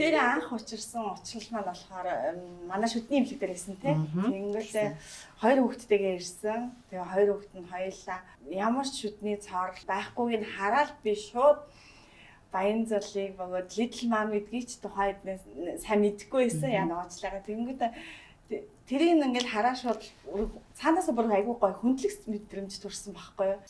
дээр анх учирсан учлал маань болохоор манай шүдний имлэг дээр байсан тийм. Тэнгүүтээ хоёр хүүхэдтэйгээ ирсэн. Тэгээ хоёр хүүхэд нь хоёулаа ямар ч шүдний цоор байхгүйг нь хараад би шууд Баянзалыг бөгөөд Little Mom гэдгийг ч тухайд сайн мэдэхгүй байсан. Яа нууцлаагаа тэнгүүтээ тэрийг ингээд хараа шууд цаанаасаа бүр айгүй гоё хөндлөс мэдрэмж төрсэн байхгүй юу?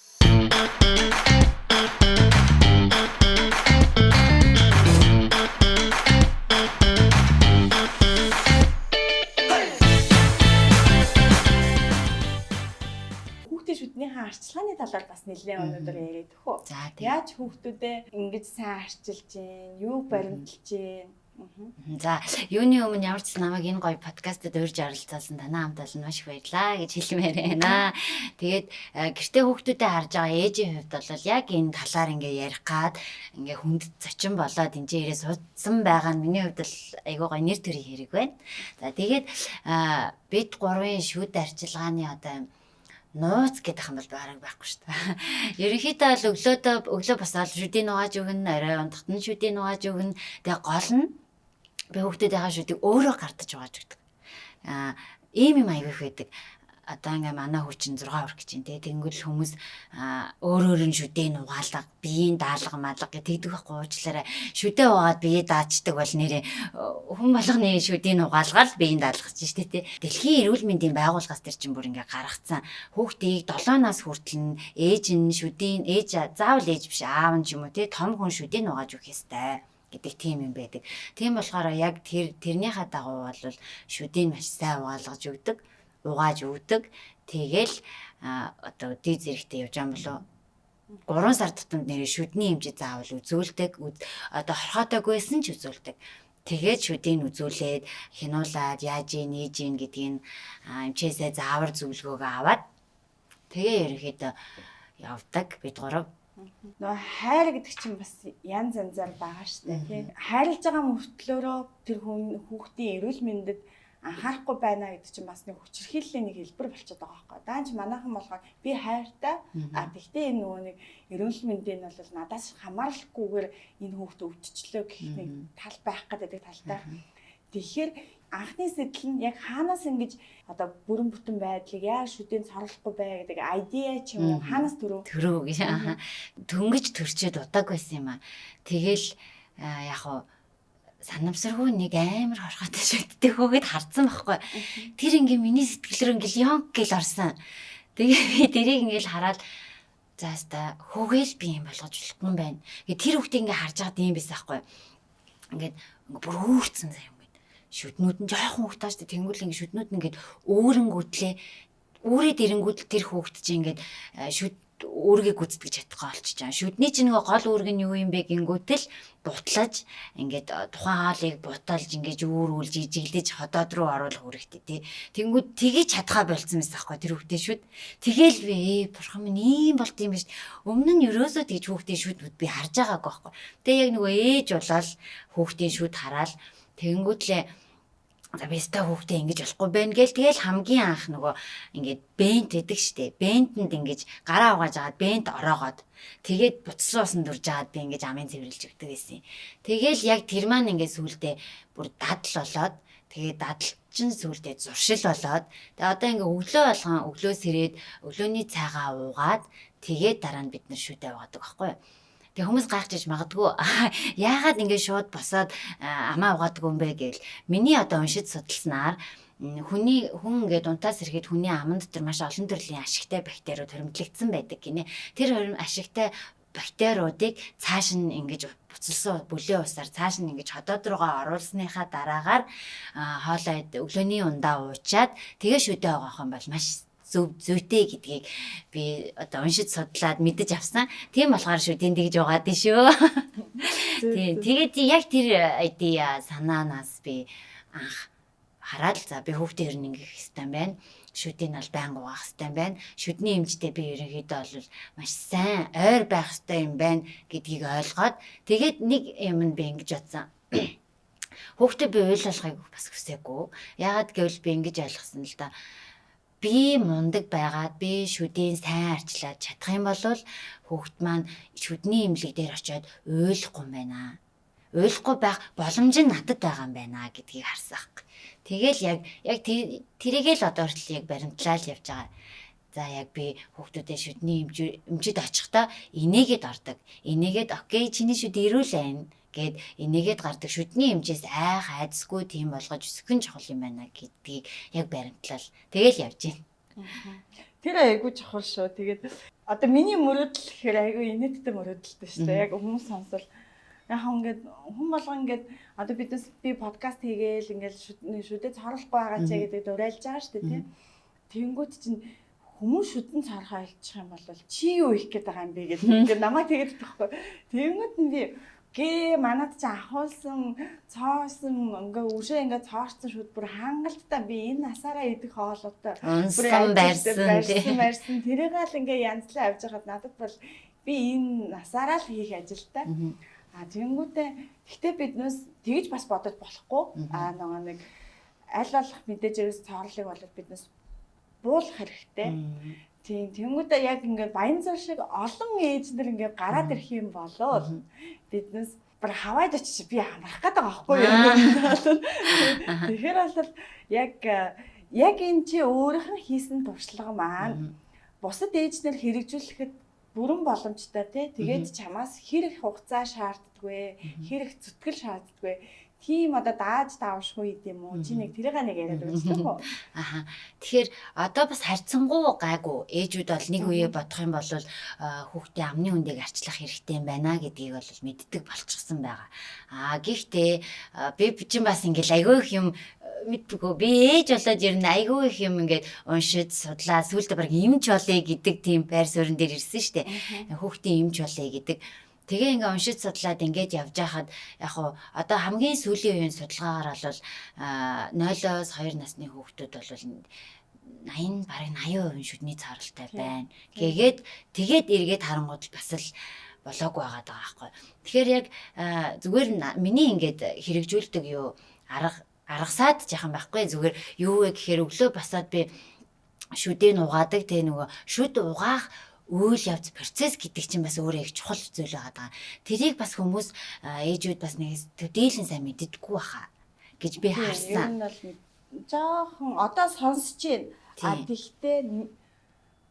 Хүүхдийн шүднийхээ арчилгааны талаар бас нэлээд өнөөдөр яриад өгөө. Яаж хүүхдүүдэд ингэж сайн арчилж гин, юу баримталж гин. За, юуны өмнө ямар ч намайг энэ гоё подкастад урьж оролцуулсан танаа хамт олон маш их баярлаа гэж хэлмээр байна. Тэгээд гэртээ хүүхдүүдэд харж байгаа ээжийн хувьд бол яг энэ талаар ингээ ярих гад ингээ хүнд зочин болоод энэ ирээ суудсан байгаа нь миний хувьд л айгүй гоё нэр төрийн хэрэг байна. За, тэгээд бид гурвын шүд арчилгааны одоо нууц гэдэг юм бол бараг байхгүй шүү дээ. Ерөнхийдөө л өглөө басаал шүдийг нугааж өгнө, орой ундахт нь шүдийг нугааж өгнө. Тэгээ гол нь би хүүхдүүдийнхээ шүдийг өөрөө гартаж угааж өгдөг. Ийм юм аягүй их байдаг. Одоо ингээ манай хүү чинь 6 хүрэх гэж байна те. Тэнгүүл хүмүүс өөрөөр нь шүдээ нугаалга, биеийн даалга малга гэдэг байхгүй уучлаарай. Шүдээ угаад бие даачдаг бол нэрээ хүн болгоны шүдийг нугаалгаал биеийн даалгаж штэ те. Дэлхийн эрүүл мэндийн байгууллагаас тэр чинь бүр ингээ гаргацсан. Хүүхдийг 7 нас хүртэл нь ээж нь шүдийн заавал ээж биш аав нь ч юм уу те том хүн шүдийг нугааж өгөх ёстой гэдэг тийм юм байдаг. Тийм болохоор яг тэрнийхээ дагуу бол шүдийг маш сайн угааж өгдөг. Тэгэл одоо дий зэрэгтэй явж байгаа болов 3 сар тутамд нэрээ шүдний хэмжээ заавал үзүүлдэг. Одоо хорхоотойгүйсэн ч үзүүлдэг. Тэгээд шүдийг үзүүлээд хянуулаад яаж нээж ийн гэдгийг эмчээсээ заавар зөвлөгөөгөө аваад тэгээ ерөнхийдөө явдаг бид гурав. Нөө хайр гэдэг чинь бас янз янзаар байгаа штэ тий. Хайрлаж байгаа мөртлөөрөө тэр хүүхдийн эрүүл мэндэд анхаарахгүй байна гэдэг чинь бас нэг хүчирхийллийн нэг хэлбэр болчиход байгаа байхгүй. Даанч манайхан болохоор би хайртай гэхдээ энэ нөгөө нэг эрүүл мэндийн бол надаас хамааралгүйгээр энэ хүүхдээ өвдчлөө гэх нэг тал байх гэдэг талтай. Тэгэхээр анхны сэтэл нь яг хаанаас ингэж одоо бүрэн бүтэн байдлыг яаж шүдийн цорлохгүй бай гэдэг айдиа ч юм уу хаанаас төрөө гэж дөнгөж төрчөөд удааг байсан юм аа. Тэгэл яг хуу санамсаргүй нэг амар хорхотой шүдтэй хөөгээд харцсан байхгүй. Тэр ингээ миний сэтгэл рүү ингээл ёнк гэл орсон. Тэгээ би тэрийг ингээл хараад зааста хөөгээл би юм болгож болохгүй юм байна. Тэр хүүхдээ ингээ харж байгаад юм байсан байхгүй. Ингээд бүр өөрцөн заяа. Шүднүүд нь жоохон хүүхдтэй шүү дээ. Тэнгүүл ингэ шүднүүд нь ингээд өөрөнгөтлээ. Өөрөд ирэнгүүт тэр хүүхд чинь ингээд шүд өөргөө гүцэтгэж чадахгүй болчихж байгаа. Шүдний чинь нөгөө гол үүрэг нь юу юм бэ гингүүтэл бутлаж ингээд тухайн хаалыг буталж ингээд үүрүүлж жиглэж ходоод руу оруулах үүрэгтэй тий. Тэнгүүд тгийж чадхаа болцсон байсан байхгүй тэр хүүхдээ шүд. Тэгэл би бурхан минь ийм болт юм биш. Өмнө нь ерөөсөө тэгж хүүхдийн шүд би харж байгаагүй байхгүй. Тэгээ яг нөгөө ээж болол хүүхдийн шүд хараад тэнгүүтлээ за бистэ хүүхдээ ингэж болохгүй байна гээл тэгэл хамгийн анх нөгөө ингээд бент гэдэг штэ. Бентэнд ингэж гараа угааж агаад бент ороогоод тэгээд буцсан усан дүрж агаад би ингэж амын цэвэрлж өгдөг гэсэн. Тэгэл яг тэр маань ингээд сүулдэ бүр дадал болоод тэгээд дадал чинь сүулдэ зуршил болоод тэгээд одоо ингээд өглөө болгон өглөөс ирээд өглөөний цайгаа уугаад тэгээд дараа нь бид нар шүдэ уугадаг байхгүй юу. Тэгээ хүмүүс гайхаж магадгүй яагаад ингэ шууд босоод амаа угаадаг юм бэ гэвэл миний одоо уншиж судалснаар хүн ингээд унтаас ирэхэд хүний аман дотор маш олон төрлийн ашигтай бактериуд хоригдлогдсон байдаг гинэ. Тэр ашигтай бактериудыг цааш нь ингэж буцалсан бүлээн усаар цааш нь ингэж ходоод руугаа оруулсныхаа дараагаар хоолой өглөөний ундаа уучаад тэгээ шүдэ угаах юм бол маш зүйтэй гэдгийг би одоо уншиж судлаад мэдэж авсан. Тийм болохоор шүдийн тэгж угаад шүү. Тэгээд яг тэр айдиа санаанаас би анх хараад за би хүүхдээ ер нь ингэх хэвээр байна. Шүдийг бол байнга угаах хэвээр байна. Шүдний эмчтэй би ерөнхийдөө бол маш сайн ойр байх хэвээр юм байна гэдгийг ойлгоод тэгээд нэг юм би ингэж бодсон. Хүүхдээ би уйлуулахыг бас хүсээгүй. Яагаад гэвэл би ингэж ойлгосон л да. Би мундаг байгаад би шүдийн сайн арчлаад чадах юм бол хүүхэд маань шүдний имлэг дээр очиод уйлахгүй юм байна. Ойлгохгүй байх боломж нь надад байгаа юм байна гэдгийг харсан ах. Тэгэл яг тэрийгээ л одоо хүртэл яг баримтлал явж байгаа. За яг би хүүхдүүдээ шүдний эмчид очихдоо инээгээд ордог. Инээгээд окей чиний шүд ирүүл байна гэд инээгээд гардаг шүдний эмчээс айдсгүй тийм болгож өсгөн чухал юм байна гэдгийг яг баримтлал. Тэгэл явж байна. Тэр айгүй чухал шүү. Тэгээд одоо миний мөрөөдөл гэхээр айгүй инээдтэй мөрөөдөлтэй шүү дээ. Яг хүмүүс сонсвол яг ингээд хүн болгон ингээд одоо би подкаст хийгээл ингээд шүдээ царуулахгүй байгаа ч гэдэг дуурайлж байгаа шүү дээ тийм. Тэнгүүд чинь хүмүүс шүдэн цаархаа альчих юм бол чи юу их гээд байгаа юм бэ гэдэг ингээд намайг тэгээд тахгүй. Тэнгүүд нь би манад чи ахуулсан цоосон ингээ үршээ ингээ цоорсон шүд бүр хангалттай би энэ насаараа идэх хоолойтой бүр барьсан тэрийг л ингээ янзлаа авч байхад надад бол би энэ насаараа л хийх ажилтай. Тэнгүүтээ гэхдээ биднээс тэгж бас бодож болохгүй. Нөгөө нэг аль болох мэдээж ерөөс цоорлыг болоод биднээс буулах хэрэгтэй. Тийм тэнгүүтээ яг ингээд баян зур шиг олон ээжнэр ингээд гараад ирэх юм болоо биднээс бүр хаваад очиж би амрах гэдэг байгаа байхгүй юу. Тэгэхээр бол яг энэ чи өөрийнх нь хийсэн туршлага маань бусад ээжнэр хэрэгжүүлэхэд бүрэн боломжтой тий. Тэгээд чамаас хэрэг хугацаа шаарддаггүй, хэрэг зүтгэл шаарддаггүй. Тийм одоо дааж давшгүй юм уу? Чи нэг тэрийг яриад үзлээ хөө. Тэгэхээр одоо бас харьцангуй гайгүй ээжүүд бол нэг үе бодох юм бол хүүхдээ амны үндийг арчлах хэрэгтэй юм байна гэдгийг бол мэддэг болчихсон байгаа. Гэхдээ би чинь бас ингээл айгүй их юм мэддэггүй. Би ээж болоод ер нь айгүй их юм ингээд уншиж судлаа сүултээ баг эмч болъё гэдэг тийм байр суурин дээр ирсэн штэ. Хүүхдийн эмч болъё гэдэг. Тэгээ ингээ уншиж судлаад ингээд явж байхад яг хуу одоо хамгийн сүүлийн үеийн судалгаагаар бол 0-оос 2 насны хүүхдүүд бол 80 бараг 80% шүдний цааралтай байна. Тэгээд эргээд харангууд бас л болоогүй байгаа байхгүй. Тэгэхээр яг зүгээр миний ингээд хэрэгжүүлдэг юу аргасаад жахан байхгүй зүгээр юу вэ гэхээр өглөө басаад би шүдийг угаадаг тэгээ нөгөө шүд угаах үйл явц процесс гэдэг чинь бас өөрөө их чухал зүйл байгаа. Тэрийг бас хүмүүс ээжүүд бас нэг төдийлэн сайн мэддэггүй баха гэж би харсан. Энэ бол жоохон одоо сонсож байна. Тэгтээ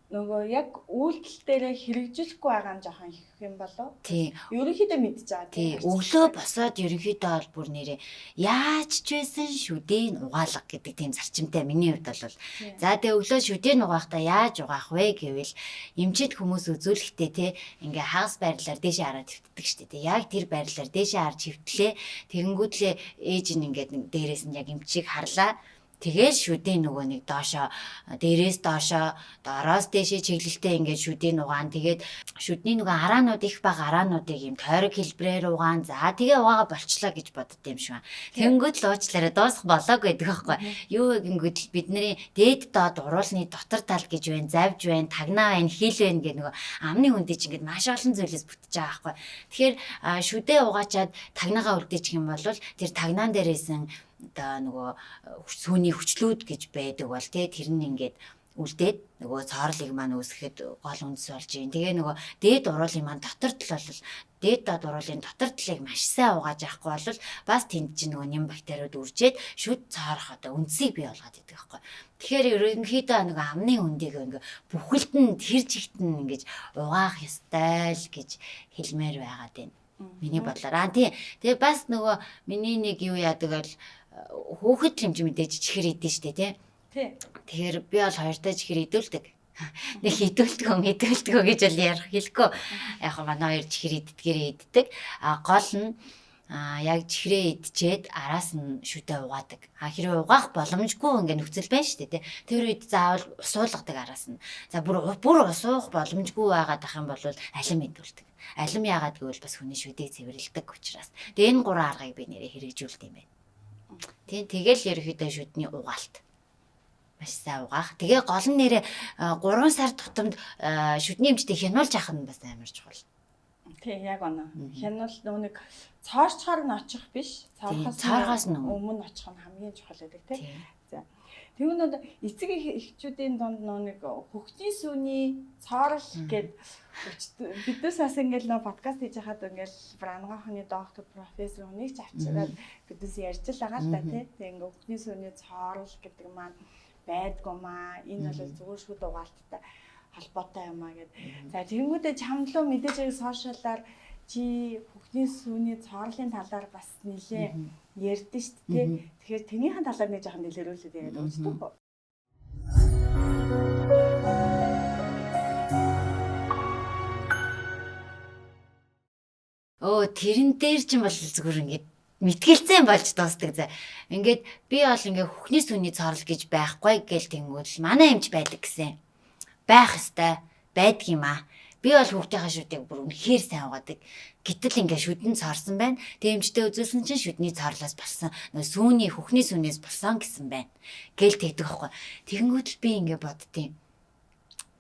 нөгөө яг үйлдэл дээр хэрэгжүүлэхгүй байгаа нь жоохон их юм болов. Тий. Ерөнхийдөө мэдчихэж байгаа. Тий. Өглөө босоод ерөнхийдөө бол бүр нэрээ яаж ч байсан шүдийг угаалга гэдэг тийм зарчимтай миний хувьд бол. За тэгээ өглөө шүдийг угаахдаа яаж угаах вэ гэвэл эмчит хүмүүс үзүүлэхдээ те ингээ хагас байрлалаар дээшээ хараад хөвтдөг штэ. Тэг яг тэр байрлалаар дээшээ харж хөвтлээ. Тэгэнгүүтлээ ээж нь ингээд дээрээс нь яг эмчийг харлаа. Тэгээд шүдийн нөгөө нэг доошоо дээрээс доошоо доороос дээшээ чиглэлтэй ингээд шүдийн угаан тэгээд шүдний нөгөө араанууд их бага араануудыг юм тойрог хэлбрээр угаан за тэгээ угаага болчлаа гэж бодд юм шиг. Тэнгүүд л уучлаарай дуусах болоогүй гэдэг байхгүй. Юу гингүүд л бидний дээд доод уруулны дотор тал гэж байна, завж байна, тагнаа байна, хил байна гэх нөгөө амны хүндий чинь ингээд маш олон зүйлээс бүтэж байгаа байхгүй. Тэгэхээр шүдээ угаачаад тагнаагаа үлдээчих юм бол тэр тагнаан дээрээсэн одоо нөгөө сүүний хүчлүүд гэж байдаг бол тэр нь ингээд үлдээд нөгөө цоорлыг маань үүсгэхэд гол үндэс болж юм. Тэгээ нөгөө дээд уруулын маань дотор тал бол дээд доод уруулын дотор талыг маш сайн угааж авахгүй бол бас тэнд чинь нөгөө нэм бактериуд үржээд шүд цоорох одоо үндсийг бий болгоод идэг байхгүй. Тэгэхээр ерөнхийдөө нөгөө амны үндийг ингээ бүхэлд нь тэр чигт нь ингэж угаах ёстой л гэж хэлмээр байгаад байна. Миний бодлоор. Тэгээ бас нөгөө миний нэг юу яадаг бол хүүхэд хэмж мэдээж чихэр идэж штэ тий. Тэгэхээр би бол хоёртой чихэр идүүлдэг. Нэг идүүлдэг гэж бол ярих хэлэхгүй. Яг манай хоёр чихэр иддгээрээ иддэг. Гол нь яг чихрээ идчихэд араас нь шүдээ угаадаг. Хэрвээ угаах боломжгүй ингээ нөхцөл байна штэ тий. Тэр үед заавал усуулгадаг араас нь. За бүр усуух боломжгүй байгаад ах юм бол алим идүүлдэг. Алим яагаад гэвэл бас хүний шүдийг цэвэрлдэг учраас. Тэгээ энэ гурван аргыг би нэрээ хэрэгжүүлдэг юм байна. Тэгэл ерөөхдөө шүдний угаалт маш сайн угаах. Тэгээ гол нь нэрээ 3 сар тутамд шүдний эмчтэй хянуулж авах нь бас амар чухал. Тий, яг оноо. Хянуул нэг цоорчхоор нь очих биш. Цоорхоос өмнө очих нь хамгийн чухал байдаг тий. За. тэгвэл одоо эцэг эхчүүдийн дунд нэг хөхтийн сүний цоорл гэдэг бидээс бас ингээл нөө подкаст хийж хахад ингээл Брангахны доктор профессор үнийг ч авчираад бидээс ярьж л байгаа л да тий. Тэг ингээ хөхтийн сүний цоорл гэдэг маань байдгуумаа. Энэ бол зүгээр шүү дугаалттай холбоотой юм аа гэд. За тэгэнгүүтээ чамдлуу мэдээж яг сошиалаар чи хөхтийн сүний цоорлын талаар бас нэлээ ярьдэн шүү дээ. Тэгэхээр тэнийхэн талаар нэг жоохон нэлээрүүлээд яриад үзтгүй. Тэрэн дээр ч юм бол зүгээр ингээд мэтгэлцэн болж дуустдаг за. Ингээд би бол ингээд хөхний сүний цорл гэж байхгүй гээл тэнгүүл манай эмч байдаг гэсэн. Байх ёстой байдаг юм аа. Би бол хүүхдийнхаа шүдийг бүр үнэхээр сайн угаадаг. Гэтэл ингээд шүдэн цорсон байна. Тэг эмчтэй үзүүлсэн чинь шүдний цорлоос болсон. Сүүний хөхний сүнээс болсон гэсэн байна. Гээл тэгдэг байхгүй. Тэгэнгүүт би ингээд боддیں۔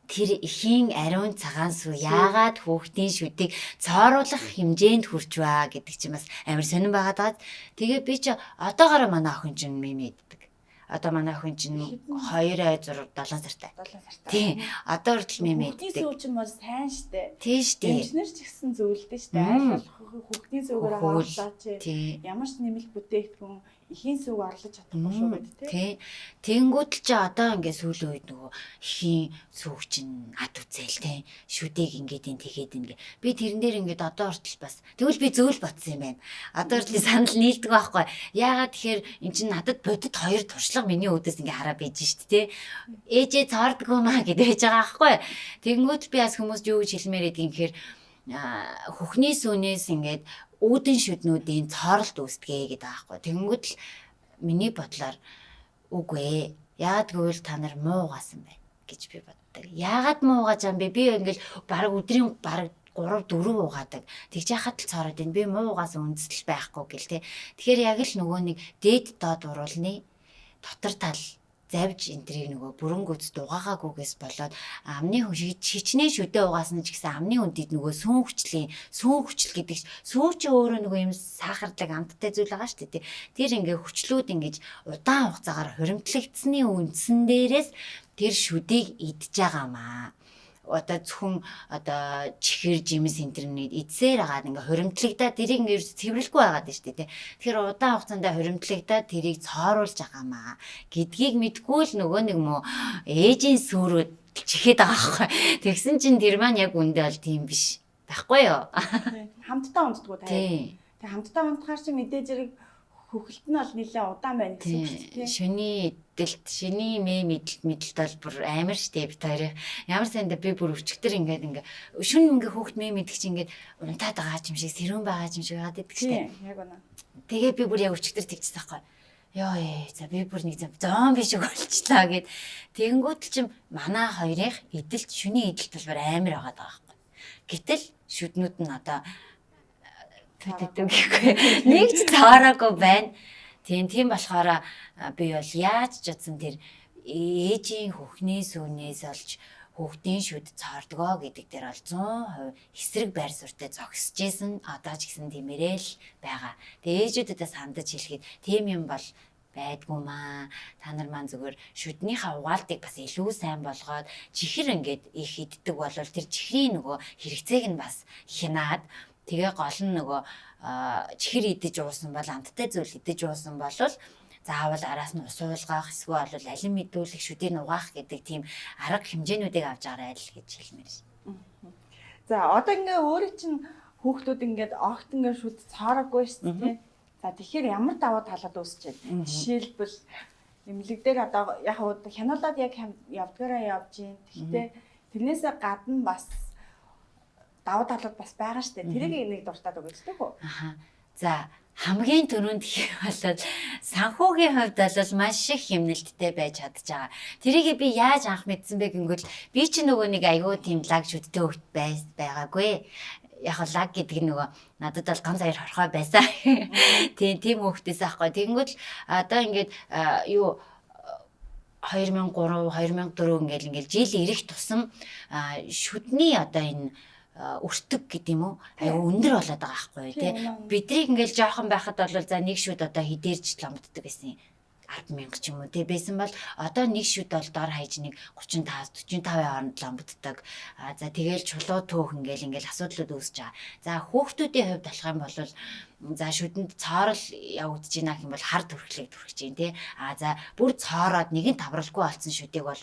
Тэр ихийн ариун цагаан сүү яагаад хүүхдийн шүдийг цооруулах хэмжээнд хүрч ба гэдэг чинь бас амар сонирн байгаад. Тэгээ би чи одоогоор манай охин чинь мэмэддэг. Одоо манай охин чинь 2 6 7 сартай. 7 сартай. Тий. Одоо хүртэл мэмэддэг. Хүүхдийн сүү чинь бол сайн штэ. Тий штэ. Эмчнэр ч гэсэн зөвлөдөө штэ. Аль болох хүүхдийн сүүгээр оруулаач. Ямар ч нэмэлт бүтээгдэхүүн ихийн сүг орлож чадахгүй шүү гэдэг тий. Тэнгүүд л чи одоо ингээд сүүлийн үед нөгөө ихийн сүг чинь ад үзэл тий. Шүдийг ингээд тэгээд ингээ. Би тэрэн дээр ингээд одоо хүртэл бас тэгвэл би зөвл ботсон юм байна. Одоо хүртэл санал нийлдэг байхгүй. Яагаад тэгэхээр эн чинь надад бодит 2 туршлага миний үүдээс ингээ хараа бийж штт тий. Ээжээ цаардгүй маа гэдэг байж байгаа байхгүй. Тэнгүүд би бас хүмүүст юу гэж хэлмээр идэх юм гэхээр хөхний сүнээс ингээд үүдэн шүднүүдийн цооролт үүсдэгэ гэдэг аахгүй. Тэгэнгүүт л миний бодлоор үгүй ээ. Яагаад гэвэл та нар муу угаасан байна гэж би боддог. Яагаад муу угааж юм бэ? Би ингээл баг өдрийн баг 3 4 угаадаг. Тэгж яхад л цоороод энэ би муу угаасан үндэслэл байхгүй гэл те. Тэгэхээр яг л нөгөө нэг дээд доод уруулны дотор тал завж энтрийг нөгөө бүрэнгүүц дугаагаагүйгээс болоод амны хичнээн шүдэ угаасан ч гэсэн амны үндэд нөгөө сүүн хүчил гэдэг сүү чи өөрөө нөгөө юм сахардаг амттай зүйл байгаа шүү дээ. Тэр ингээ хүчлүүд ингэж удаан хугацаагаар хуримтлагдсны үндсэн дээрээс тэр шүдийг идж байгаамаа. Одоо зөвхөн одоо чихэр жимс энтернэд эдсээр агаад ингээ хуримтлагдаад тэрийг ингээ цэвэрлэхгүй байгаад шүү дээ. Тэгэхээр удаан хугацаанд хуримтлагдаад тэрийг цооруулж байгаамаа гэдгийг мэдгүй л нөгөө нэг мөө ээжийн сүрүүд чихээд байгаа байхгүй. Тэгсэн чинь тэр маань яг үндэ бол тийм биш байхгүй юу? Хамтдаа унддаггүй таа. Тэг хамтдаа ундахаар чи мэдээж зэрэг хөхөлт нь бол нэлээ удаан байна гэсэн үг шүү дээ. Шөний мэдлэлт бол бүр амар штэ бит хоёрын. Ямар санда би бүр өчигдөр ингээ шүн ингээ хөөхт мэддэг чи ингээ унтаад байгаа юм шиг сэрүүн байгаа юм шиг байгаад иддэг штэ. Яг үнэ. Тэгээ би бүр яг өчигдөр тэгчихсэн байхгүй. Йоо за би бүр нэг зомби шиг болчихлаа гэд. Тэгэнгүүт л чим манай хоёрынх эдэлт шүний эдэлт бол амар байгаад байгаа байхгүй. Гэтэл шүднүүд нь одоо нэг ч цаараагүй байна. Тийм болохоор би бол яаж ч утсан тэр ээжийн хөхний сүнээс олж хүүхдийн шүд цаардгоо гэдэг дээр бол 100% эсрэг байр суурьтай зогсож исэн. Одоо ч гэсэн тиймэрээ л байгаа. Тэгээ ээжүүдээс хандаж хэлэхэд тийм юм бол байдгүй маа. Та нар маань зүгээр шүднийхаа угаалтыг бас илүү сайн болгоод чихэр ингээд их иддэг бол тэр чихрийн нөгөө хэрэгцээг нь бас хянаад тэгээ гол нь нөгөө чихэр идэж уусан бол амттай зүйл идэж уусан бол заавал араас нь ус уулгах эсвэл алин мэдүүлэх шүдийг угаах гэдэг тийм арга хэмжээнүүдийг авч агараа л гэж хэлмээр шин. За одоо ингээ өөрөө чинь хүүхдүүд ингээд огт ингээ шүд цаараагүй шүү дээ. За тэгэхээр ямар даваа талууд үүсчихэд жишээлбэл эмнэлэг дээр одоо яг хянуулаад яг явдгаараа явж гин. Гэхдээ тэрнээсээ гадна бас даваа талууд бас байгаа шүү дээ. Тэрийг нэг дуртаад өгөөч дээ хөө. За хамгийн түрүүнд хийх бол санхүүгийн хувьд бол маш их хэмнэлттэй байж чадж байгаа. Тэрийг би яаж анх мэдсэн бэ гэнгүүт би ч нөгөө нэг аягүй тийм лаг шүдтэй хөвгт байгаагүй. Яг лаг гэдэг нь нөгөө надад бол ганц хоёр хорхой байсан. Тийм хөвгтээс аахгүй. Тэгэнгүүт одоо ингээд юу 2003 2004 ингээл жил ирэх тусам шүдний одоо энэ өртөг гэдэг юм уу аюу өндөр болоод байгаа байхгүй тий. Бидрийг ингээл жоохон байхад бол за нэг шүд одоо хідээрч ломддог гэсэн. 10,000 ч юм уу тий байсан бол одоо нэг шүд бол дор хаяж нэг 35 45-ын хооронд ламбддаг. За тэгээл чулуу төөх ингээл асуудлууд үүсэж байгаа. За хүүхдүүдийн хувьд болох юм бол за шүдэнд цоорол явагдаж байна гэх юм бол хар төрхлийг төрхиж байна тий. За бүр цоороод нэг нь тавралгүй болсон шүдийг бол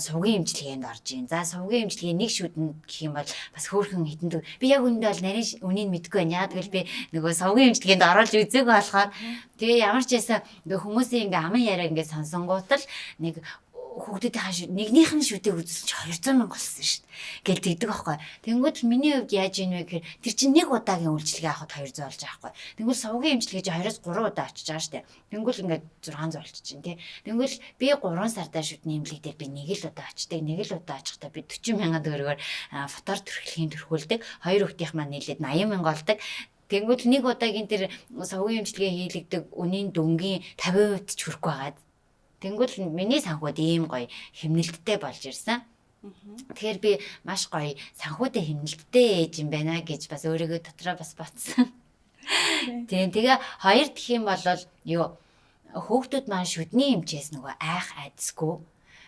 сувгийн эмчилгээнд орж ийн. За сувгийн эмчилгээ нэг шүдэнд гэх юм бол бас хөөрхөн хитэн би яг үндэ бол нарийн үнийг мэдгүй байна. Яа тэгвэл би нөгөө сувгийн эмчилгээнд оруулж үзээгүй болохоор тэгээ ямар ч байсан ингээ хүмүүсийн ингээ аман яриа ингээ сонсонгууд л нэг хүүхдүүдийн хаш нэгнийх нь шүдийг үзүүлж 200,000 болсон шүү дээ. Гэл тэгдэг байхгүй. Тэнгүүд миний хувьд яаж ийн вэ гэхээр тэр чинь нэг удаагийн үйлчлэгээ авахд 200 болж байгаа байхгүй. Тэнгүүд сувгийн эмчилгээ чи 2-3 удаа очиж байгаа шүү дээ. Тэнгүүд ингээд 600 болчихжин тий. Тэнгүүд би 3 сардаа шүдний эмнэлэг дээр би нэг л удаа очдог. Нэг л удаа очихдаа би 40,000 төгрөгөөр фотор төрхлөхийн төрхүүлдэг. Хоёр хүүхдийнх маань нийлээд 80,000 олдог. Тэнгүүд нэг удаагийн тэр сувгийн эмчилгээ хийлэгдэг үнийн дөнгөний 50% ч хүрэхгүй байгаад. Тэнгүүд миний санхуд ийм гоё хэмнэлттэй болж ирсэн. Тэгэхээр би маш гоё санхүүтэй хэмнэлттэй ээж юм байна гэж бас өөрийгөө дотроо бас батсан. Тэгээ хоёр дэх юм бол юу хүүхдүүд маань шүдний эмчээс нөгөө айх айдсгүй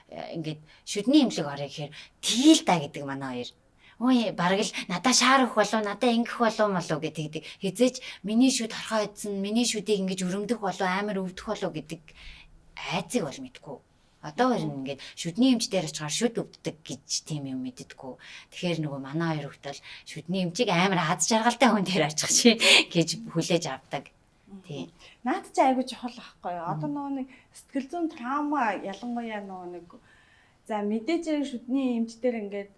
ингээд шүдний эмнэлэг орё гэхээр тийл да гэдэг манай хоёр. Ой бараг л надаа шаар өгөх болов надаа ингэх болов гэдэг хизээч миний шүд хорхоо идсэн миний шүдийг ингэж өрөмдөх болов амар өвдөх болов гэдэг айцыг бол мэдгүй. Одоо хоёр ингээд шүдний эмч дээр очихаар шүд өвддөг гэж тийм юм мэддэггүй. Тэгэхээр нөгөө манай хоёр хүүхд бол шүдний эмчийг амар аз жаргалтай хүн дээр очих чи гэж хүлээж авдаг. Тийм. Наад чи айгүй чухал байхгүй юу? Одоо нөгөө нэг сэтгэл зүйн траума ялангуяа нөгөө нэг за мэдээж шүдний эмч дээр ингээд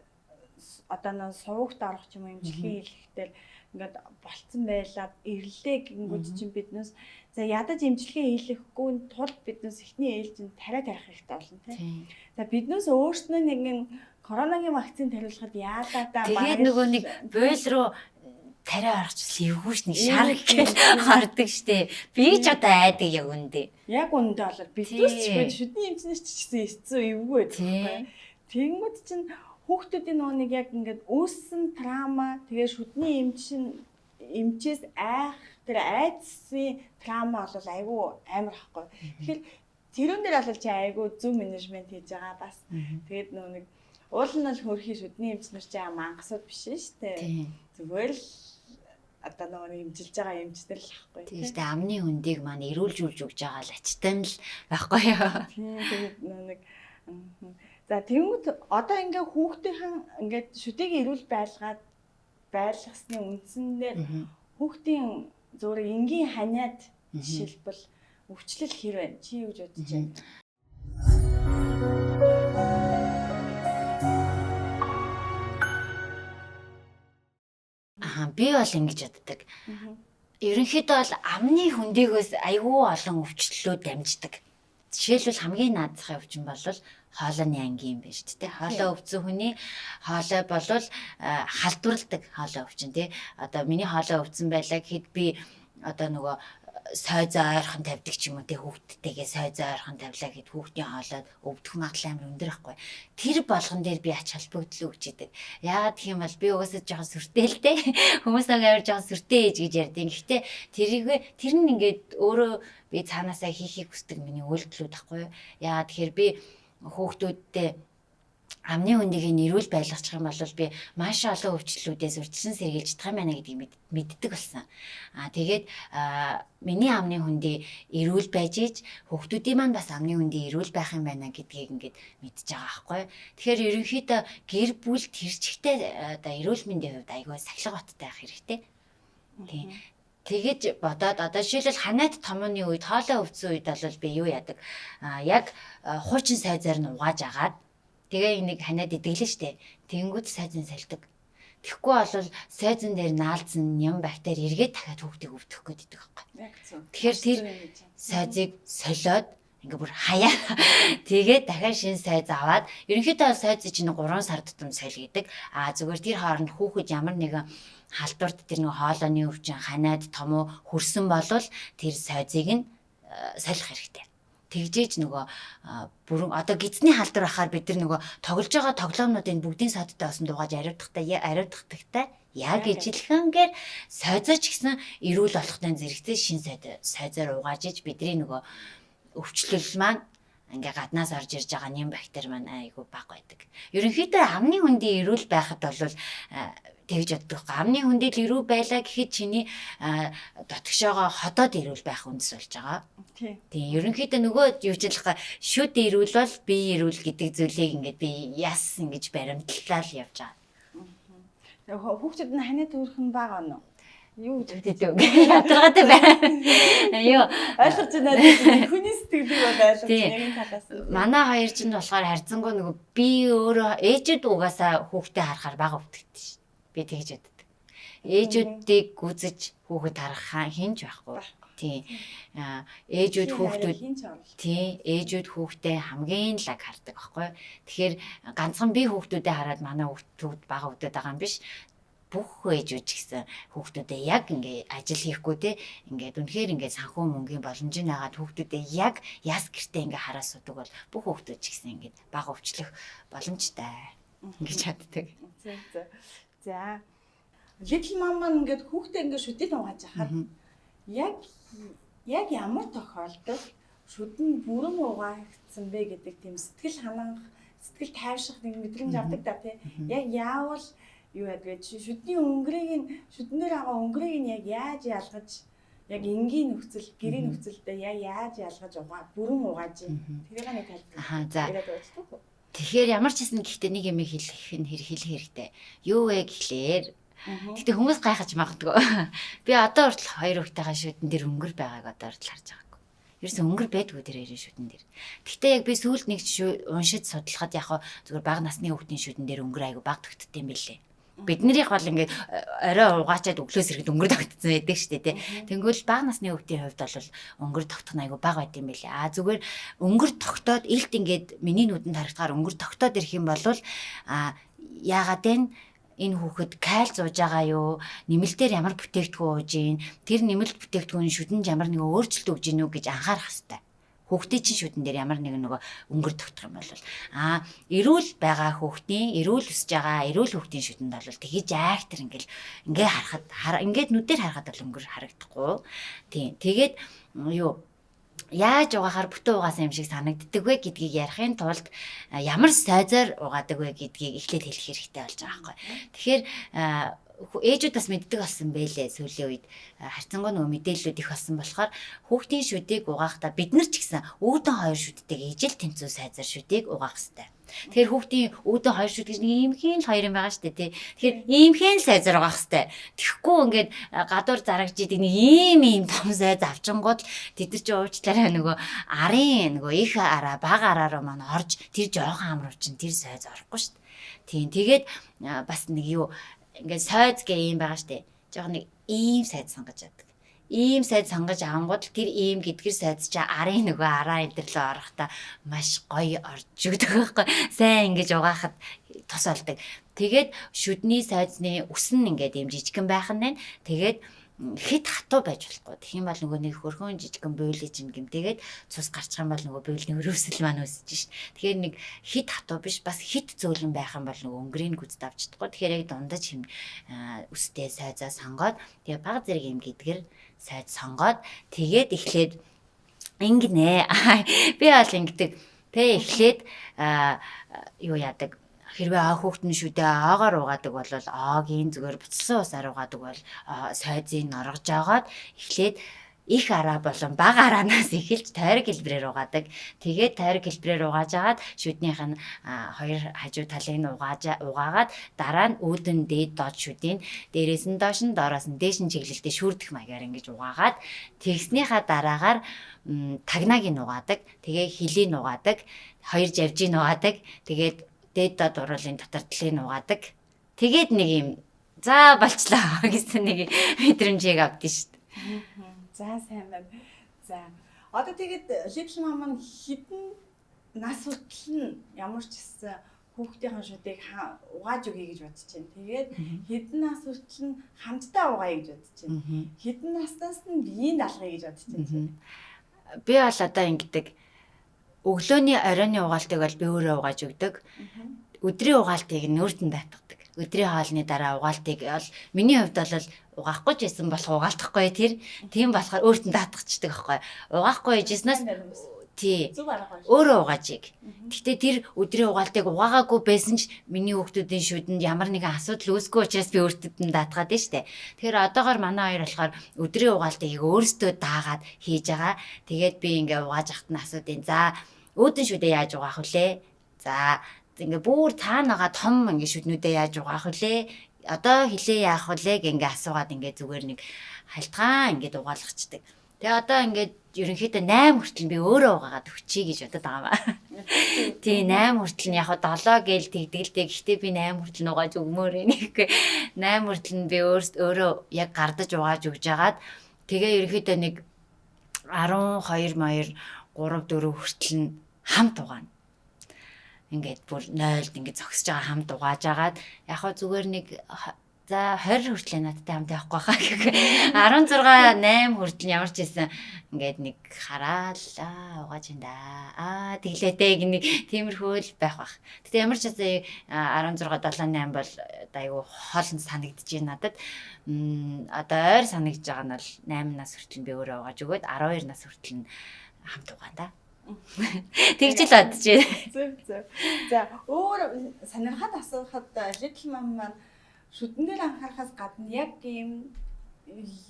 одоо нэг сувагт орох ч юм уу эмчилгээ хийхдээ ингээд болцсон байлаад ирлээ гингүүд чинь биднээс за ядаж эмчилгээ хийхгүй тул биднээс эхний ээлжинд тариа тарих хэрэгтэй болно тийм. За биднээс өөрснөө нэгэн коронагийн вакцины тариулахад яалаа да тэгээд нөгөө нэг бойл руу тариа орчихсан эвгүүш нэг шар гэж хардаг штэ. Би ч одоо айдаг яг үндэ. Яг үндэ бол биднээс ч бид шүдний эмчнээс ч гэсэн эцүү эвгүй байдаг. Тэнгүүд чинь хүүхдүүдийн нөгөө нэг яг ингээд үүссэн траума тэгээ шүдний эмчээс айх тэр айдсын траума бол айгүй амар ахгүй. Тэгэхээр тэрүүн дээр бол чи айгүй зөв менежмент хийж байгаа бас. Тэгээд нөгөө нэг уул нь бол хөрхий шүдний эмчнэр чи мангасууд биш шүү дээ. Зүгээр л одоо нөгөө эмчилж байгаа эмчтэр л ахгүй. Тэгээд амны хөндийг маань эрүүлжүүлж өгж байгаа л ачтан л байхгүй юу. Тэгээд нөгөө нэг за тэгвэл одоо ингээ хүүхдийн ингээд шүдийг эрүүл байлгасны үндсэндээ хүүхдийн зөвхөн энгийн ханиад жишээлбэл өвчлөл хэр байна? Чи юу гэж бодож байна? Би бол ингэж боддог. Ерөнхийдөө бол амны хөндийгөөс айгүй олон өвчлөлүүд дамждаг. Жишээлбэл хамгийн наадахын өвчин бол хоолойны ангийн юм байна шүү дээ. Хоолой өвдсөн хүний хоолой болвол халдварладаг хоолой өвчин тий. Одоо миний хоолой өвдсөн байлаа гэхэд би одоо нөгөө сой зай ойрхон тавьдаг ч юм уу тий хүүхдтэйгээ сой зай ойрхон тавилаа гэхэд хүүхдийн хоолойд өвдөх магадлал амар өндөр байхгүй. Тэр болгон дээр би ач холбогдол өгчээдэг. Яагаад гэх юм бол би угаасаа жоохон сүртэйлтэй хүмүүс амар жоохон сүртэй ээж гэж ярьдаг. Гэхдээ тэр нь ингээд өөрөө би цаанаасаа хийхийг хүсдэг миний үйлдэлүүд байхгүй. Яагаад тэгэхээр би хүүхдүүдтэй амны хөндийг нэрүүл байлгачих юм бол би маш олон өвчлөлүүдээс урьдчилан сэргийлж чадах юм байна гэдгийг мэддэг болсон. Тэгээд миний амны хөндий эрүүл байж иж хүүхдүүдийн маань бас амны хөндий эрүүл байх юм байна гэдгийг ингээд мэдж байгаа байхгүй. Тэгэхээр ерөнхийдөө гэр бүл тэр чигтээ одоо эрүүл мэндийн хувьд аягүй сахилга баттай байх хэрэгтэй. Тийм. Тэгэж бодоод одоо жишээлбэл ханаад томооны үед хоолой өвдсөн үед бол би юу яадаг? Яг хуучин сайзаар нь угааж агаад тэгээ нэг ханаад идэглэн штэ. Тэнгүүд сайзан салдаг. Тэгэхгүй бол сайзан дээр наалзан юм бактери эргээд дахиад хүүхдийг өвдөх гээд идэг байхгүй. Яг зөв. Тэгэхээр тэр сайзыг солиод ингээ бүр хаяа. Тэгээд дахиад шинэ сайз аваад ерөнхийдөө сайзыг чинь 3 сар тутам солиодог. Зүгээр тэр хооронд хүүхэд ямар нэгэн халдварт тэр нэг хоолойны өвчин ханаад томоо хөрсөн болвол тэр сайзыг нь солих хэрэгтэй. Тэгжээж нөгөө бүрэн одоо гидсний халдвар ахаар бид нар нөгөө тоглож байгаа тоглоомнуудын бүгдийн содтой осон дуугаж ариутгахтай яг ижилхэнгээр сайзаач гэсэн эрүүл болохтой зэрэгцээ шин сайзаар угааж иж бидний нөгөө өвчлөл маань ингээ гаднаас орж ирж байгаа нэм бактери маань айгүй бага байдаг. Ерөнхийдөө амны хөндий эрүүл байхад бол тэгж боддог. Амны хүндэл эрүү байлаа гэхэд чиний дотгошоогоо ходоод эрүүл байх үндэс болж байгаа. Тийм. Ерөнхийдөө нөгөө юу ч ялах шүд эрүүл бол бие эрүүл гэдэг зүйлийг ингээд би яс ингэж баримтлалаа л явж байгаа. Хүүхдүүд нь ханаа төрхөн байгаа нь юу гэдэг вэ? Ядаргатай байна. Юу ойлгож байна. Хүний сэтгэлийг бол ойлгож нэг талаас. Манай хоёр чинь болохоор харьцангуй нөгөө би өөрөө ээжүүд угаасаа хүүхдээ харахаар бага өвдөгдөө шүү. Би тэгж боддог. Ээжүүдийг гүзэж хүүхэд харах хинж байхгүй. Тийм. Ээжүүд хүүхдүүд тийм ээжүүд хүүхдээ хамгийн лаг хардаг байхгүй. Тэгэхээр ганцхан би хүүхдүүдэд хараад манай хүүхдүүд бага өвдөд байгаа юм биш. Бүх ээжүүд ч гэсэн хүүхдүүдэд яг ингээ ажил хийхгүй те ингээд үнэхээр ингээ санхүү мөнгөний боломжийг нагаад хүүхдүүдэд яг яс гэртээ ингээ хараа судаг бол бүх хүүхдүүд ч гэсэн ингээ бага өвчлөх боломжтой ингэж чаддаг. За. Little mom маань ингээд хүүхдээ ингээ шүдэд угааж хахад яг ямар тохиолдолд шүдэн бүрэн угаагдсан бэ гэдэг тийм сэтгэл ханах, сэтгэл тайвшрах нэг мэдрэмж авдаг да тий. Яг яавал юу ядгүй шүдний шүднээр байгаа өнгөрийг нь яг яаж ялгаж яг энгийн нөхцөл, гэрийн нөхцөлдөө яаж ялгаж бүрэн угааж тэрийг нэг тайлбар. За. Тэгэхээр ямар ч хэсэн гэхдээ нэг юм хэлэх хэрэгтэй. Юу вэ гэхлээр гэтээ хүмүүс гайхаж магадгүй. Би одоо хүртэл хоёр хүүхдтэйгээ шүдэн дээр өнгөр байгааг одоо хүртэл харж байгаагүй. Ерөөсөө өнгөр байдгүй тэр хоёрын шүдэн дээр. Гэтээ яг би сүүлд нэг уншиж судлахад яг зүгээр бага насны хүүхдийн шүдэн дээр өнгөр айгу бага тогтдсон юм билээ. Биднийх бол ингээд орой угаачаад өглөөс ирэхэд өнгөр тогтсон байдаг шүү дээ тий. Тэнгүүл бага насны хүүхдийн хувьд бол өнгөр тогтох нь айгу бага байт юм билээ. Зүгээр өнгөр тогтоод илт ингээд миний нүдэнд харагдахаар өнгөр тогтоод ирэх юм бол яагаад энэ хүүхэд калц ууж байгаа юу? Нэмэлтээр ямар бүтээгдэхүүн ууж ийн? Тэр нэмэлт бүтээгдэхүүн шүдэнд ямар нэг өөрчлөлт өгж ийн үү гэж анхаарах хэрэгтэй. Хүүхдийн чинь шүдэн дээр ямар нэг нөгөө өнгөр тогтох юм бол эрүүл байгаа хүүхдийн эрүүл өсөж байгаа эрүүл хүүхдийн шүдэнд бол тэгэж айхтар ингээ харахад ингээд нүдээр харахад бол өнгөр харагдахгүй. Тийм. Тэгээд юу яаж угаахаар бүтэн угаасан юм шиг санагддаг вэ гэдгийг ярихын тулд ямар сайзаар угаадаг вэ гэдгийг эхлээд хэлэх хэрэгтэй болж байгаа байхгүй. Тэгэхээр ээжүүд бас мэддэг болсон байлээ сүүлийн үед харьцангуй нөгөө мэдээллүүд их болсон болохоор хүүхдийн шүдийг угаахдаа бид нар ч гэсэн үүдэн хоёр шүддэг ижил тэнцүү сайзаар шүдийг угаах хэрэгтэй. Тэгэхээр хүүхдийн үүдэн хоёр шүд гэж нэг иймхэн л хоёр юм байгаа шүү дээ тий. Тэгэхээр иймхэн сайзаар угаах хэрэгтэй. Тэгэхгүй ингээд гадуур зарагж идэг нэг ийм том сайз авчингууд тэд нар чи уучлаарай нөгөө арын нөгөө их араа бага араараа маань орж тэр жоохон амруу чинь тэр сайз орохгүй шүү дээ. Тийм тэгээд бас нэг юу ингээд сайз гэ юм байгаа штэ. Жохоо нэг ийм сайз сонгож яадаг. Ийм сайз сонгож авангууд тэр ийм гэдгэр сайз чи арын нөгөө араа энтэрлээ орохдоо маш гоё орж өгдөг байхгүй. Сайн ингэж угаахад тус болдог. Тэгээд шүдний сайзны үс нь ингээд ийм жижигхэн байх нь байна. Тэгээд хит хатуу байж болохгүй. Тэгэх юм бол нөгөө нэг хөрхөн жижигхэн буйлж ин гэмтэйгээд цус гарчих юм бол нөгөө буйлны өрөөсөл маань өсөж шít. Тэгэхээр нэг хит хатуу биш бас хит зөөлөн байх юм бол нөгөө өнгөрийн гүзд авчдаггүй. Тэгэхээр яг дундаж хим үстэй сайзаа сонгоод тэгээ баг зэрэг юм гэдгэр сайз сонгоод тэгээд эхлээд ингэнэ. Би бол ингэдэг. Тэ эхлээд юу яадаг хэрвээ хүүхэд нь шүдээ аагаар угаадаг бол аагийн зүгээр буцсан усаар угаадаг бол сайзыг норгож агаад эхлээд их араа болон бага араанаас эхэлж тойрог хэлбэрээр угаадаг. Тэгээд тойрог хэлбэрээр угааж агаад шүднийх нь хоёр хажуу талыг нь угаагаад дараа нь үүдэн дээд доод шүдийн дээрээс нь доош нь доороос нь дээш нь чиглэлдээ шүрдэх маягаар ингэж угаагаад тэгснийхаа дараагаар тагнаг нь угаадаг. Тэгээ хилийн угаадаг. Хоёр живжийн угаадаг. Тэгээд дээд доод уруулын дотор талыг угаадаг. Тэгээд нэг юм за болчлаа гэсэн нэг мэдрэмжийг авдсан шүү дээ. За сайн байна. За одоо тэгээд Little mom маань хідэн нас хүртэл нь ямар ч гэсэн хүүхдийн шүдийг угааж өгье гэж бодож байна. Тэгээд хідэн нас хүртэл нь хамтдаа угаая гэж бодож байна. Хідэн наснаас нь биеийн даалгая гэж бодож байна. Би бол одоо ингэдэг өглөөний оройны угаалтыг бол би өөрөө угааж өгдөг. Өдрийн угаалтыг нүүртэн татгадаг. Өдрийн хоолны дараа угаалтыг бол миний хувьд бол угаахгүй ч байсан болох угаалтахгүй тэр. Тийм болохоор өөртөө татгачдаг байхгүй. Угаахгүй жиснаас Тий. Зүг арга байна. Өөрөө угаажийг. Гэтэ тэр өдрийн угаалтыг угаагаагүй байсан ч миний хүүхдүүдийн шүдэнд ямар нэгэн асуудал үүсэхгүй учраас би өөртөө нь даатгаад байна штэ. Тэгэхээр одоогоор манай хоёр болохоор өдрийн угаалтыг өөрсдөө даагаад хийж байгаа. Тэгээд би ингээ угааж ахт нь асуудیں۔ За өөдөн шүдээ яаж угаах вүлээ? За ингээ бүр цаанаага том ингээ шүднүүдээ яаж угаах вүлээ? Одоо хилээ яах вүлээ гэнгээ асуугаад ингээ зүгээр нэг халтгаан ингээ угаалгачдаг. Тэгээ одоо ингээд ерөнхийдөө 8 хүртэл би өөрөө угаагаад өгчий гэж бодод байгаа маа. Тий 8 хүртэл нь яг 7 гээл тэгдэлтэй. Гэхдээ би 8 хүртэл нь угааж өгмөр нэхгүй. 8 хүртэл нь би өөрөө яг гардаж угааж өгж агаад тэгээ ерөнхийдөө нэг 12 моёр 3 4 хүртэл нь хамт угаана. Ингээд бүр 0-д ингээд зогсож байгаа хамт угааж агаад яг зүгээр нэг за 20 хүртэл надтай хамт явахгүй хаа гэх. 16 8 хүртэл ямар ч байсан ингээд нэг хараалаа угааж энэ да. Тэглээтэй нэг тиймэрхүү л байх бах. Гэтэ ямар ч байсан 16 7 8 бол айгу хоолнд санагдаж байна надад. Одоо ойр санагдаж байгаа нь бол 8 нас хүртэл би өөрөө угааж өгөөд 12 нас хүртэл нь хамт угаана да. Тэгж л бодож байна. Зөв. За өөр сонирхоод асуухад Little Mom маань шүдэн дээр анхаарахаас гадна яг ийм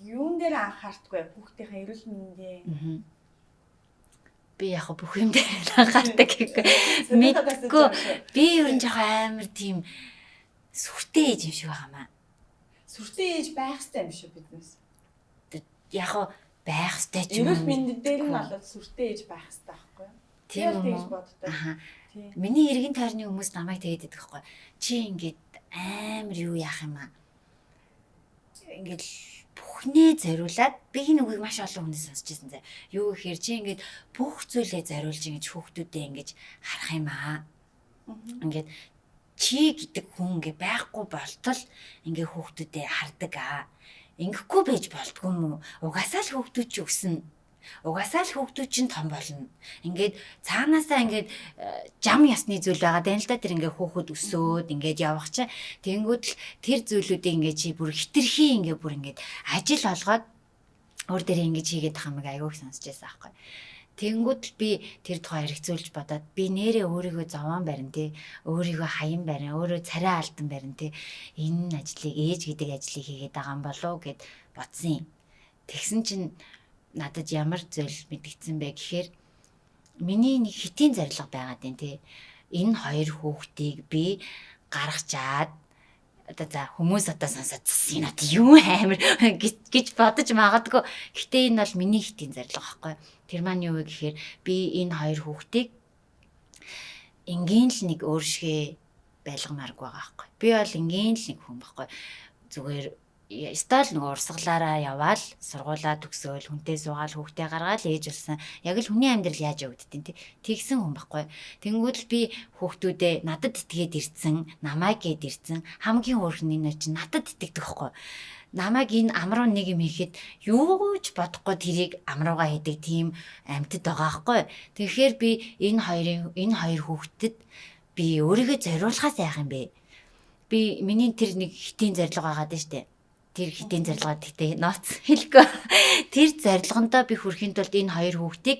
юун дээр анхаардгүй хүүхдийнхээ эрүүл мэндийн. Би яг бүх юм дээр анхаардаг гэхгүй. Мэдгүй. Би ер нь жоохон амар тийм сүртэй ээж юм шиг байгаамаа. Сүртэй ээж байх хэрэгтэй юм шүү биднээс. Яг байх хэрэгтэй ч юм. Эрүүл мэндийн дээр нь бол сүртэй ээж байх хэрэгтэй байхгүй юу? Тийм үү. Аха. Миний эргэн тойрны хүмүүс намайг тэгээд идэх байхгүй. Чи ингээд амар юу яах юм аа. Ингээд бүхнээ зориулаад би энэ үгийг маш олон хүнээс сонсч байсан заа. Юу гэхээр чи ингээд бүх зүйлээ зориулж ингэж хүүхдүүдээ ингэж харах юм аа. Ингээд чи гэдэг хүн ингээ байхгүй болтол ингээ хүүхдүүдээ хардаг аа. Ингэхгүй байж болтгүй юм уу? Угаасаа л хүүхдүүд ч өснө. Угаасаа л хүүхдүүд чинь том болно. Ингээд цаанаасаа ингээд жам ясны зүйл байгаа даа л да тэр ингээ хүүхэд өсөөд ингээд явах чинь тэнгүүд л тэр зүйлүүдийг ингээ чи бүр хитрхи ингээ бүр ингээд ажил олгоод өөр дээрээ ингэж хийгээд тах юмыг аягүй сонсч байсан аахгүй. Тэнгүүд л би тэр тухай хэрэгцүүлж бодоод би нэрээ өөрийгөө зовоон барин тий өөрийгөө хаян барин өөрөө царай алдан барин тий энэ ажлыг ээж гэдэг ажлыг хийгээд байгаа юм болов гэд бодсон юм. Тэгсэн чинь надад ямар зүйл мэдгдсэн бэ гэхээр миний нэг хитийн зорилго байгаад байна тий энэ хоёр хүүхдийг би гаргачаад одоо за хүмүүс одоо сонсоод энэ одоо юу амар гэж бодож магадгүй. Гэтэ энэ бол миний хитийн зорилго байхгүй. Тэр маань юу вэ гэхээр би энэ хоёр хүүхдийг энгийн л нэг өөршгөө байлгамааргүй байгаа байхгүй. Би бол энгийн л нэг хүн байхгүй. Зүгээр стал нэг урсгалаараа яваал сургуулаа төгсөөл хүнтэй суугаал хүүхдээ гаргаал ээж болсон. Яг л хүний амьдрал яаж явагддیں۔ Тэгсэн хүн байхгүй. Тэнгүүд л би хүүхдүүдээ надад итгээд ирсэн, намайг гээд ирсэн. Хамгийн хөөрхөн энэ чинь надад итгэдэг байхгүй. Намайг энэ амруу нэг юм хийхэд юу ч бодохгүй тэрийг амруугаа хийдэг тийм амьтад байгаа байхгүй. Тэгэхээр би энэ хоёр хүүхдэд би өөрийгөө зориулахаас яах юм бэ? Би миний тэр нэг хитийн зорилго байгаа даа штэ. Тэр хитийн зорилгоо тэгтээ ноц хэлэхгүй. Тэр зорилгондоо би хүрэхин тулд энэ хоёр хүүхдийг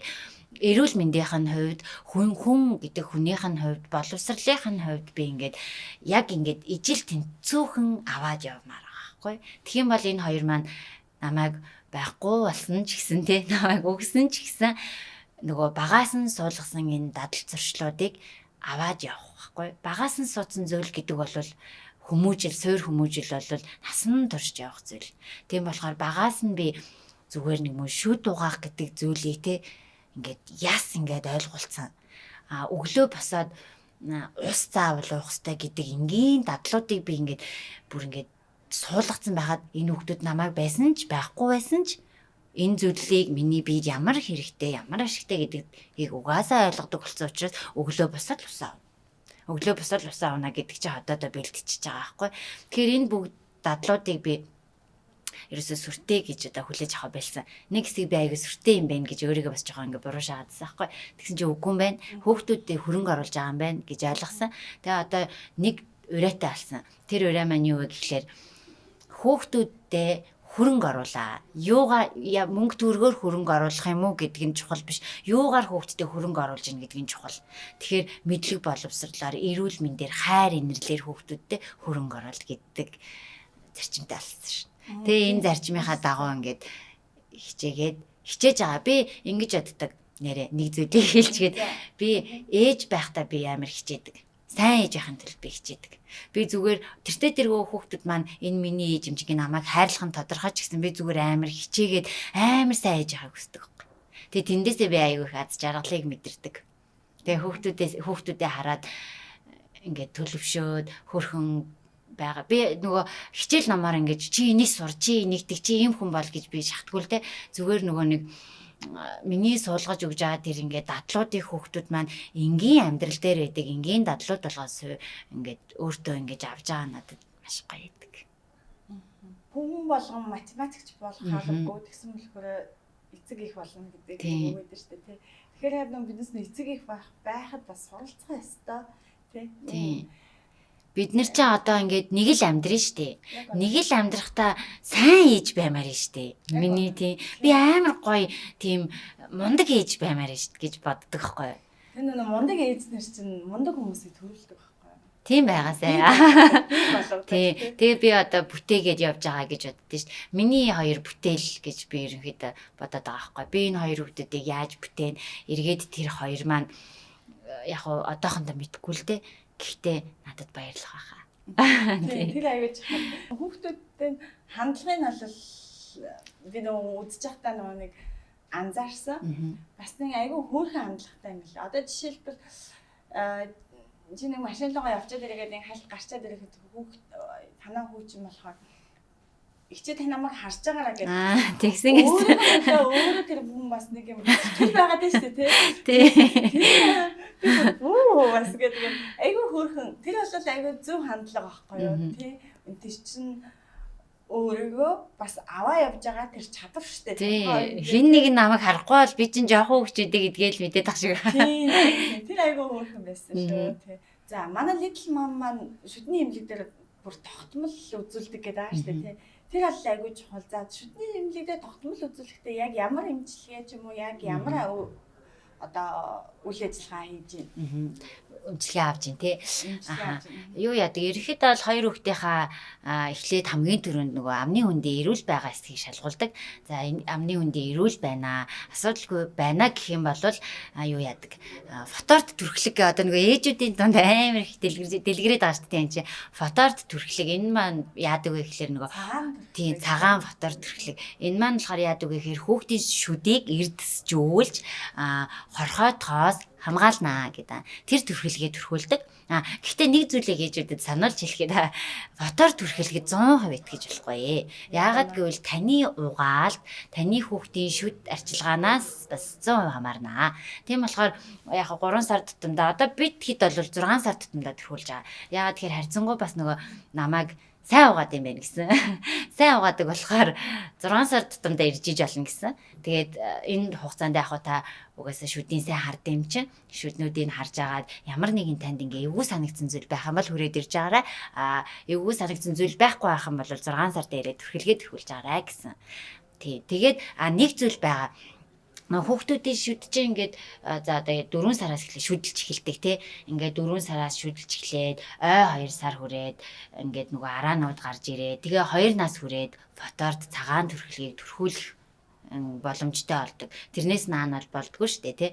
эрүүл мэндийнх нь хувьд хүн гэдэг хүнийх нь хувьд боловсролынх нь хувьд би ингээд яг ингээд ижил тэнцүүхэн аваад явмаар байгаа байхгүй. Тэгэх юм бол энэ хоёр маань намайг байхгүй болсон ч гэсэн те намайг өгсөн ч гэсэн нөгөө багаас нь суулгасан энэ дадал зуршлуудыг аваад явах байхгүй. Багаас нь суудсан зүйл гэдэг бол хүмүүжил, суур хүмүүжил бол насан турш явах зүйл. Тийм болохоор багаас нь би зүгээр нэг мөн шүд угаах гэдэг зүйлийг те ингээд яс ингээд ойлгуулсан. Өглөө босоод ус заавал уух хэрэгтэй гэдэг энгийн дадлуудыг би ингээд бүр ингээд суулгацсан байхад энэ хүүхдүүд намайг байсан ч байхгүй байсан ч энэ зүйлийг миний биед ямар хэрэгтэй, ямар ашигтай гэдгийг угаасаа ойлгодог болсон учраас өглөө босоод ус аав. Өглөө босоод ус аавна гэдэг чинь одоодоо бэлтчихэж байгаа байхгүй. Тэгэхээр энэ бүгд дадлуудыг би ерөөсөө сүртэй гэж одоо хүлээж авах байлсан. Нэг хэсэг би аягүй сүртэй юм байна гэж өөрийгөө бас жоохон ингээ буруу шагаадсан байхгүй. Тэгсэн чинь үгүй юм байна. Хүүхдүүдэд хөрөнгө оруулж байгаа юм байна гэж ойлгосон. Тэгээ одоо нэг урайтай алсан. Тэр урай маань юу вэ гэхлээр хүүхдүүдтэй хөрөнгө оруулаа. Юугаар мөнгө төгрөгөөр хөрөнгө оруулах юм уу гэдг нь чухал биш. Юугаар хүүхдэд хөрөнгө оруулж ийн гэдг нь чухал. Тэгэхээр мэдлэг боловсрлоор эрүүл мэндээр хайр инэрлэр хүүхдүүдтэй хөрөнгө оруулах гэдэг зарчимтай болсон шин. Тэгээ энэ зарчмынхаа дагуу ингээд хичээж байгаа. Би ингэж боддог. Нэрэ нэг зүйлийг хэлчихгээд би ээж байхдаа би амар хичээдэг. Сайн ээж байхын тулд би хичээдэг. Би зүгээр тэртээ тэргөө хүүхдүүд маань энэ миний ээж юм чиг намайг хайрлах нь тодорхой ч гэсэн би зүгээр амар хичээгээд амар сайн ээж байхыг хүсдэг. Тэгээ тэндээсээ би аягүй их аз жаргалыг мэдэрдэг. Тэгээ хүүхдүүдээ хараад ингээд төлөвшөөд хөрхөн байгаа. Би нөгөө хичээл номоор ингээд чи энийг сур, чи энийг тэг, чи ийм хүн бол гэж би шахдгүй л те. Зүгээр нөгөө нэг миний суулгаж өгж байгаа тэр ингээд дадлуудын хүүхдүүд маань энгийн амьдрал дээр байдаг. Энгийн дадлууд болгоос ингээд өөртөө ингээд авч байгаа надад маш гоё байдаг. Хүн болгон математикч болох хаалгагүй гэсэн болохоор эцэг их болно гэдэг үг өгдөө шүү дээ тий. Тэгэхээр яг нэг биднес эцэг их байхад бас суралцах ёстой тий. Бид нар ч одоо ингээд нэг л амьдрын штэ. Нэг л амьдрахтаа сайн ээж баймаар нь штэ. Миний тийм би амар гоё тийм мундаг ээж баймаар нь штэ гэж боддог байхгүй. Энэ нэг мундаг ээжнэр чинь мундаг хүмүүсийг төрүүлдэг байхгүй. Тийм байгаасаа. Тэгээ би одоо бүтээгээд явж байгаа гэж боддоо штэ. Миний хоёр бүтээл гэж би ерөнхийдөө бодоод байгаа байхгүй. Би энэ хоёр хүүхдүүдийг яаж бүтээн эргээд тэр хоёр маань яг одоохондоо мэдгүй л дээ. Гэхдээ надад баярлах байхаа. Тэр аюулж хүүхдүүдтэй хандлагын бол би нөгөө үзэж байхдаа нөгөө нэг анзаарсан. Бас нэг аюул хөөрхөн хандлагатай юм л. Одоо жишээлбэл чи нэг машинлогоо явчаад ирэгээд нэг хальт гарчаад ирэхэд хүүхд танаа хүүчин болохоор ихчээ тань намайг харж байгаараа гэдэг. Тэгсэн гэсэн. Өөрөө тэр хүн бас нэг юм хэлж байгаа дээ шүү дээ тий. Бас гэдэг айгүй хөөрхөн. Тэр бол айгүй зөв хандлага байхгүй юу тий. Тэр чинь өөрийгөө бас аваа явж байгаа тэр чадвар шүү дээ. Хин нэг намайг харахгүй бол би чинь жоохон хөвчөдэй гэдгээл мэдээд тах шиг. Тэр айгүй хөөрхөн байсан шүү тий. За манай Little Mom маань шүдний эмнэлэг дээр бүр тогтмол үзүүлдэг гэдэг аа шүү дээ тий. Тэр бол айгүй чухал. За шүдний эмнэлэгдээ тогтмол үзүүлэхдээ яг ямар эмчилгээ ч юм уу яг ямар одоо үйл ажиллагаа хийж байна. Эмчилгээ авч байна тий. Юу яадаг ерөнхийдөө бол хоёр хүүхдийнхаа эхлээд хамгийн түрүүнд нөгөө амны хүндээ эрүүл байгаа эсхийг шалгуулдаг. За энэ амны хүндээ эрүүл байна. Асуудалгүй байна гэх юм бол юу яадаг. Фоторт түрхлэг одоо нөгөө ээжүүдийн дунд амар их дэлгэрээд байгаа шүү дээ энэ чинь. Фоторт түрхлэг энэ маань яадаг вэ гэхээр нөгөө тий цагаан фотор түрхлэг. Энэ маань болохоор яадаг вэ гэхээр хүүхдийн шүдийг эрдэсжүүлж хорхой тоос хамгаалнаа гэдэг. Тэр түрхэлгээ түрхүүлдэг. Гэхдээ нэг зүйлийг ээжүүдэд сануулж хэлэхэд фотор түрхэлгээд 100% итгэж болохгүй. Яагаад гэвэл таны угаалт, таны хүүхдийн шүд арчилгаанаас бас 100% хамаарнаа. Тийм болохоор яг 3 сар тутамдаа одоо бид хэд бол 6 сар тутамдаа түрхүүлж байгаа. Яагаад тэгэхээр харьцангуй бас нөгөө намайг сайн угаад юм байна гэсэн. Сайн угаадаг болохоор 6 сар тутамдаа ирж иж олно гэсэн. Тэгээд энэ хугацаанд яг та угаасаа шүдийн сайн хардсан юм чинь шүднүүдийг харж агаад ямар нэгэн танд ингээ эвгүй санагдсан зүйл байх юм бол хүрээд ирж байгаарай. Эвгүй санагдсан зүйл байхгүй байх юм бол 6 сар дээрээ түрхэлгээ түрхүүлж байгаарай гэсэн. Тэгээд нэг зүйл байгаа. Хүүхдүүдийн шүдэж ингээд за одоо 4 сараас эхлээ шүдэлж эхэлдэг тий. Ингээд 4 сараас шүдэлж эхлээд ой 2 сар хүрээд ингээд нөгөө араанууд гарч ирээ. Тэгээ 2 нас хүрээд фоторт цагаан түрхлийг түрхүүлэх боломжтой болдог. Тэрнээс наан бол болдгоо шүү дээ тий.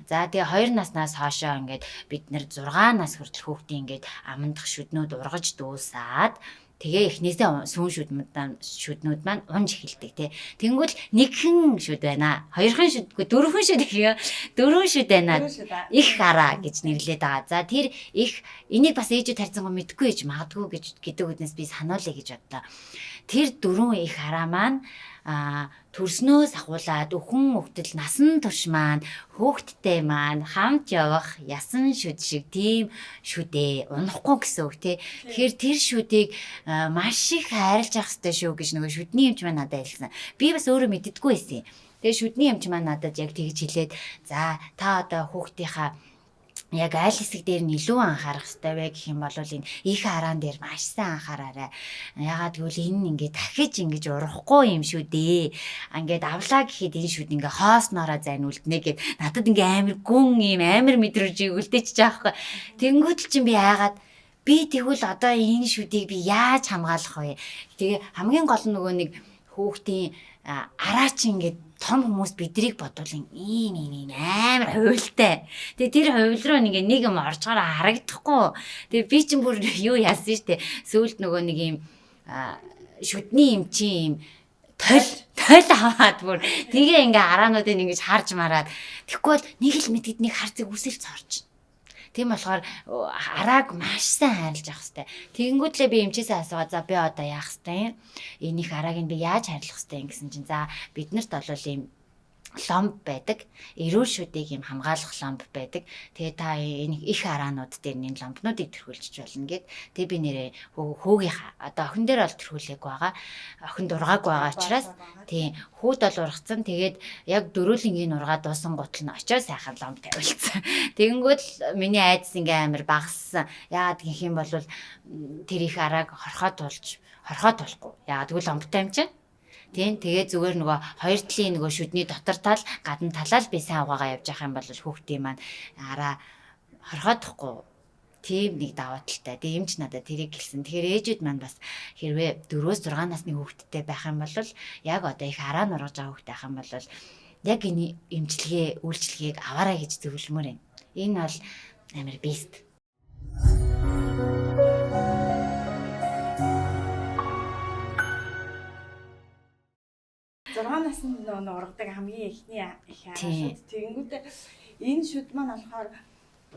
За тэгээ 2 наснаас хоошоо ингээд бид нэр 6 нас хүртэл хүүхдийн ингээд амандах шүднүүд ургаж дуусаад тэгээ эхнээсээ сүүн шүднүүд маань унж эхэлдэг тий. Тэнгүүл нэгхэн шүд байна. Хоёрхан шүдгүй дөрвөн шүд гэх юм. Дөрвөн шүд байна. Их хараа гэж нэрлэдэг байгаа. За тэр их энийг бас ээжүүд харьцангуй мэдгүй ээж магадгүй гэдэг үднээс би сануулъя гэж бодлоо. Тэр дөрвөн их хараа маань төрснөөс ахуулаад өхөн хөвгтөл насан турш маань хөөхттэй маань хамт явах ясан шүд шиг тийм шүдээ унахгүй гэсэн үг тий. Тэгэхээр тэр шүдийг маш их хайрлаж явах хэрэгтэй шүү гэж нөгөө шүдний эмч маань надад хэлсэн. Би бас өөрөө мэддэггүй байсан. Тэгээ шүдний эмч маань надад яг тэгж хэлээд за та одоо хөөхтийнхаа яг аль хэсэг дээр нь илүү анхаарах хэрэгтэй вэ гэх юм бол энэ их хараан дээр маш сайн анхаараарай. Ягаад гэвэл энэ нь ингээд дахиж ингэж урахгүй юм шүү дээ. Ингээд авлаа гэхэд энэ шүд ингээ хоосноороо зайнуулднэ гэд надад ингээ амар гүн юм амар мэдрэмж үлдээчих жаахгүй. Тэнгүүд л чинь би яагаад би тэгвэл одоо энэ шүдийг би яаж хамгаалах вэ? Тэгээ хамгийн гол нь нөгөө нэг хүүхдийн араа чи ингээд том хүмүүс бидрийг бодвол ийм амар хуйлтай. Тэгээ тэр хувил руу нэг юм орж гараа харагдахгүй. Тэгээ би чинь бүр юу яасан штэ. Сүүлд нөгөө нэг юм шүдний юм чи юм тойл аваад бүр тэгээ ингээ араануудыг ингэж харж мараад тэгэхгүй бол нэг л мэдгэднийг харцыг үсэлж зорж. Тийм болохоор арааг маш сайн хайрлаж явах хэрэгтэй. Тэгэнгүүтлээ би эмчээсээ асуугаад за би одоо яах хэрэгтэй юм? Энэ их арааг нь би яаж хайрлах хэрэгтэй юм гэсэн чинь за биднэрт бол ийм ломб байдаг. Эрүүл шүдийг юм хамгаалах ломб байдаг. Тэгээ та энэ их араанууд дээр энэ ломбнуудыг тэрхүүлж болно гэд. Тэгээ би нэрээ хүүгийнхаа одоо охин дээр бол тэрхүүлээгүй байгаа. Охин дургаагүй байгаа учраас тийм хүүд бол ургацсан. Тэгээд яг дөрүүлэнгийн ургаа дуусан гутал нь очоо сайхан ломб тавилсан. Тэгэнгүүт миний айдас ингээ амар багассан. Яагаад гэх юм бол тэр их арааг хорхоод болохгүй. Яагаад гэвэл ломбтой юм чинь. Тийм тэгээ зүгээр нөгөө хоёр талын нөгөө шүдний дотор тал гадна талаа л би сайн угаагаа явж явах юм бол хүүхдийн маань араа хорхоодохгүй тийм нэг даваа талтай. Тэгээ эмч надад тэрийг хэлсэн. Тэгэхээр ээжүүд маань бас хэрвээ 4-6 насны хүүхэдтэй байх юм бол яг одоо их араа нургаж байгаа хүүхэд байх юм бол яг энэ эмчилгээ үйлчилгээг аваарай гэж зөвлөмөр юм. Энэ бол амар бест. 6 наснд нөгөө ургадаг хамгийн ихний их араа шүд. Тэгэнгүүтээ энэ шүд маань болохоор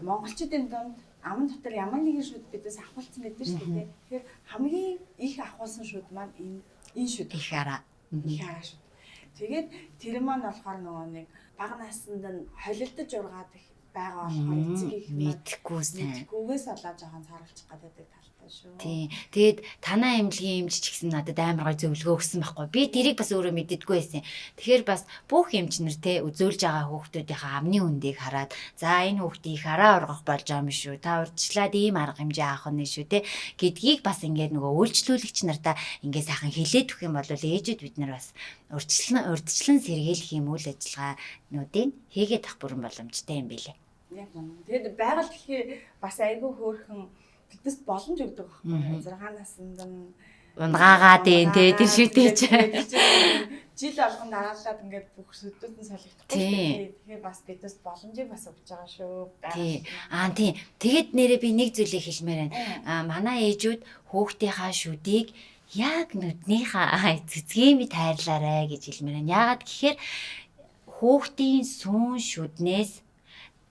монголчуудын дунд аман дотор ямар нэгэн шүд бидээс авахулсан байдаг шүү дээ. Тэгэхээр хамгийн их авахулсан шүд маань энэ шүд. Их араа. Их араа шүд. Тэгээд тэр маань болохоор нөгөө нэг бага наснд нь холилдож ургаад байгаа болохоор эцэг их мэдхгүйгээс олоо жоохон цааруулчих гадаадаг талтай шүү. Тийм. Тэгээд танаа эмнэлгийн эмч ч гэсэн надад амар гой зөвлөгөө өгсөн байхгүй. Би тэрийг бас өөрөө мэддэггүй байсан. Тэгэхээр бас бүх эмч нар те үзүүлж байгаа хүүхдүүдийнхээ амны үндийг хараад за энэ хүүхдийн их араа ургах болж байгаа юм шүү. Та урьдчилаад ийм арга хэмжээ авах нь шүү те гэдгийг бас ингээд нөгөө үйлчлүүлэгч нартаа ингээд сайхан хэлээд өгөх юм бол ээжүүд бид нар бас урьдчилан сэргийлэх юм үйл ажиллагаануудыг хийгээд авах бүрэн боломжтой юм билээ. Яг үнэ. Тэгэд байгаль дэлхий бас айгүй хөөрхөн биднес боломж өгдөг байхгүй. 6 наснд нь унгаагаад энэ тэр шүтээч. Жил болгон дараалаад ингээд бүх сүдүүд нь солигдохгүй. Тэгэхээр бас биднес боломжийг бас өгч байгаа шүү. Тийм. Тэгэд нэрээ би нэг зүйлийг хэлмээр байна. Манай ээжүүд хүүхдийнхаа шүдийг яг нүднийхээ цэцгийн би тайрлаарай гэж хэлмээр байна. Яагаад гэхээр хүүхдийн сүүн шүднээс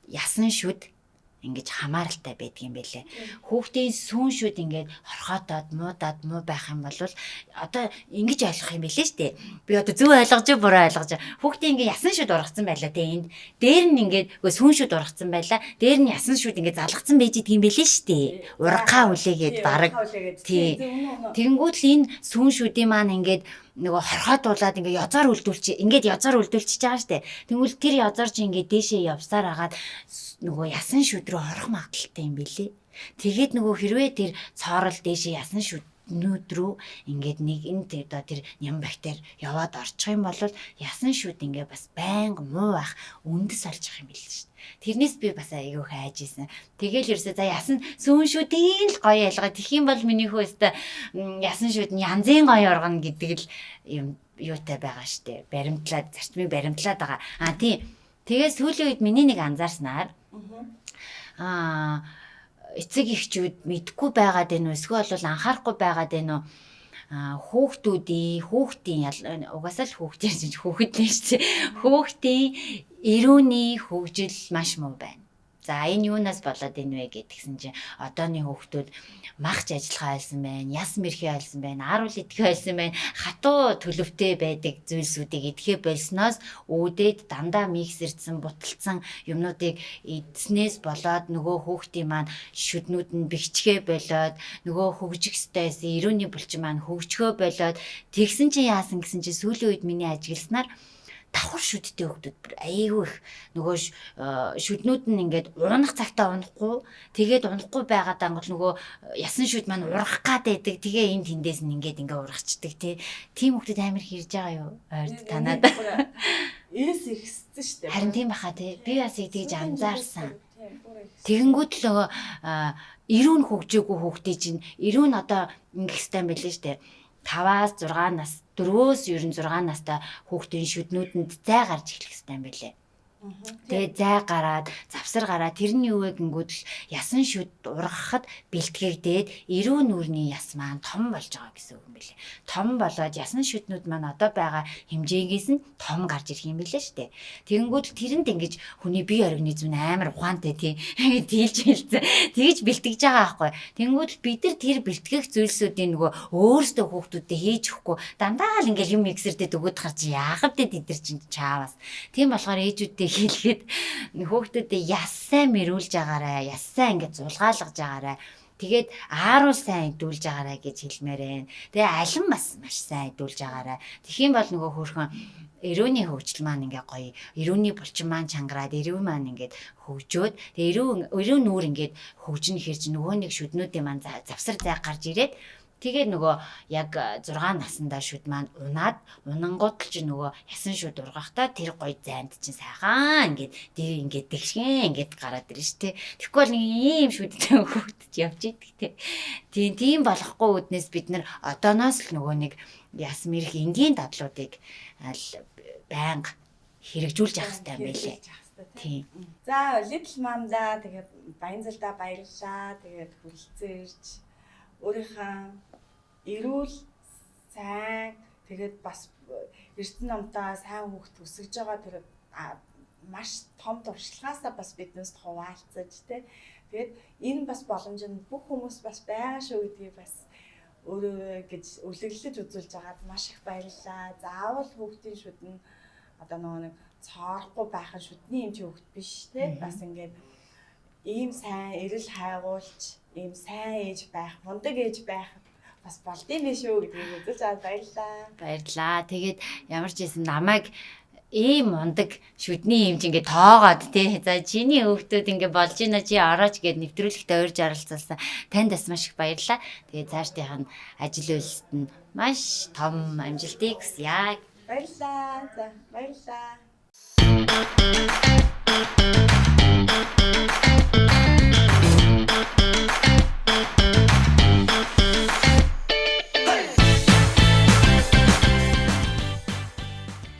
ясан шүд ингэж хамааралтай байдаг юм байлээ. Хүүхдийн сүүн шүд ингээд хорхоотоод муу байх юм бол одоо ингэж ойлгох юм байлээ штэ. Би одоо зөв ойлгож буруу ойлгож. Хүүхдийн ингээд ясан шүд ургацсан байлаа те энд. Дээр нь ингээд сүүн шүд ургацсан байлаа. Дээр нь ясан шүд ингээд залгацсан байж идэг юм байлээ штэ. Ургахаа үлээгээд бараг. Тий. Тэгэнгүүт л энэ сүүн шүдийн маань ингээд нөгөө хорхоодуулаад ингээ язаар үлдүүлчихэж байгаа штэ. Тэгвэл тэр язаар чи ингээ дээшээ явсаар хагаад нөгөө ясан шүд рүү орох магадaltaй юм билээ. Тэгээд нөгөө хэрвээ тэр цоорол дээшээ ясан шүднүүд рүү ингээд нэг энэ тэр ням бактери яваад орчих юм бол ясан шүд ингээ бас байнга муу байх үндэс олчих юм билээ штэ. Тэрнээс би бас айгүй хайж исэн. Тэгэл ерөөсөө за ясан сүүн шүдийн л гоё ялгаа. Тэгэх юм бол миний хөөстө ясан шүд нь янзын гоё ургана гэдэг л юм юутай байгаа штэ. Зарчмыг баримтлаад байгаа. Тийм. Тэгээ сүүлийн үед миний нэг анзаарснаар эцэг эхчүүд мэдгүй байгаад байна уу? Эсвэл бол анхаарахгүй байгаад байна уу? Хүүхдийн угаасаа л хүүхэд л шүү. Хүүхдийн эрүүний хөгжил маш муу байна. За энэ юунаас болоод энэ вэ гэдгсэн чинь одооны хүүхдүүд магч ажиллахаа ойлсон байна, яс мэрхий ойлсон байна, ар үл идэхээ ойлсон байна, хатуу төлөвтэй байдаг зүйлсүүдийг идэхээ болсноос үүдээд дандаа миксэрдсэн, буталцсан юмнуудыг эдснээс болоод нөгөө хүүхдийн маань шүднүүд нь бэхжихээ болоод нөгөө хөгжих стресс, эрүүний булчин маань хөгжихөө болоод тэгсэн чинь яасан гэсэн чинь сүүлийн үед миний ажигласнаар давхар шүдтэй хүүхдүүд бүр айгүй их нөгөө шүднүүд нь ингээд унах цагтаа унахгүй тэгээд унахгүй байгаад ангал нөгөө ясан шүд маань урах гад байдаг. Тэгээ энэ тэндээс нь ингээд ургачдаг тий. Тийм хүүхдүүд амар хэрж байгаа юу? Ойрд танаад. Эс ихсэн шүү дээ. Харин тийм баха тий. Би бас тэгж анзаарсан. Тэгэнгүүт л нөгөө эрүүн хөгжөөгүй хүүхдээ чинь эрүүн одоо ингэх хэвээр байлээ шүү дээ. 5-аас 6 нас 4-өөс 96 настай хүүхдийн шүднүүдэнд зай гарч эхлэх хэвээр юм байлээ. Тэгээ зай гараад, завсар гараад тэрний юу вэ гингүүд л ясан шүд ургахад бэлтгэгдээд эрүүн нүрийн яс маань том болж байгаа гэсэн үг юм билээ. Том болоод ясан шүднүүд маань одоо байгаа хэмжээгээс нь том гарч ирэх юм билээ шүү дээ. Тэгэнгүүт л тэрэнд ингэж хүний бие организм амар ухаантай тий. Дийлж хэлсэн. Тэгж бэлтгэж байгаа байхгүй. Тэгэнгүүт л бид нар тэр бэлтгэх зүйлсүүдийн нөгөө өөрсдөө хүүхдүүдэд хийж өгөхгүй дандаа л ингээл юм эксэрдэд өгöd харж яахав дээ тэд нар чинь чаавас. Тийм болохоор ээжүүдтэй хэлгээд хүүхдүүдэд яс сайн мэрүүлж агаарай, яс сайн ингээд зулгаалгаж агаарай. Тэгээд ааруул сайн идүүлж агаарай гэж хэлмээрэн. Тэгээ алин бас маш сайн идүүлж агаарай. Тэгхийн бол нөгөө хөөрхөн эрүүний хөгжил маань ингээ гоё, эрүүний булчин маань чангараад, эрүүн маань ингээд хөгжөөд, тэгээ эрүүн нүүр ингээд хөгжинэ хэрж нөгөө нэг шүднүүдийн маань завсар зай гарч ирээд тэгээд нөгөө яг 6 наснда шүд маань унангууд л чи нөгөө ясан шүд ургахтаа тэр гоё зайд чинь сайхан ингээд дээр ингээд тэгшгэн ингээд гараад ирнэ штэ. Тэгэхгүй бол нэг ийм шүдтэй хүүхдэж явж идэг те. Тийм болохгүй үднээс бид нар одооноос л нөгөө нэг яс мэрх энгийн дадлуудыг байнга хэрэгжүүлж явах хэрэгтэй юм байлээ. Тийм. За Little Mom-да тэгээд Баянзалдаа баярлалаа. Тэгээд хүрэлцэн ирж өөрийнхөө эрүүл сайн тэгээд бас эрдэнэ номтой сайн хүүхд өсөж байгаа тэр маш том туршлагаасаа бас биднээс хуваалцаж тэ. Тэгээд энэ бас боломж нь бүх хүмүүс бас байгаа шүү гэдгийг бас өөрөө гэж үлэглэж үзүүлж байгаад маш их баярлалаа. Заавал хүүхдийн шүд нь одоо нөгөө нэг цоорохгүй байх нь шүдний юм чи хүүхд биш тэ. Бас ингээд ийм сайн эрэл хайгуулж, ийм сайн ээж байх, мундаг ээж байх бас болдсон биш үү гэдгийг үзэж аваад баярлалаа. Баярлалаа. Тэгээд ямар ч байсан намайг ийм мундаг шүдний юм чи ингээд тоогоод тий. За чиний хүүхдүүд ингээд болж ийна чи орооч гэд нэвтрүүлэгтээ урьж оролцуулсан. Танд бас маш их баярлалаа. Тэгээд цаашдынх нь ажил үйлсэд нь маш том амжилтыг хүсье. Баярлалаа. За баярлалаа.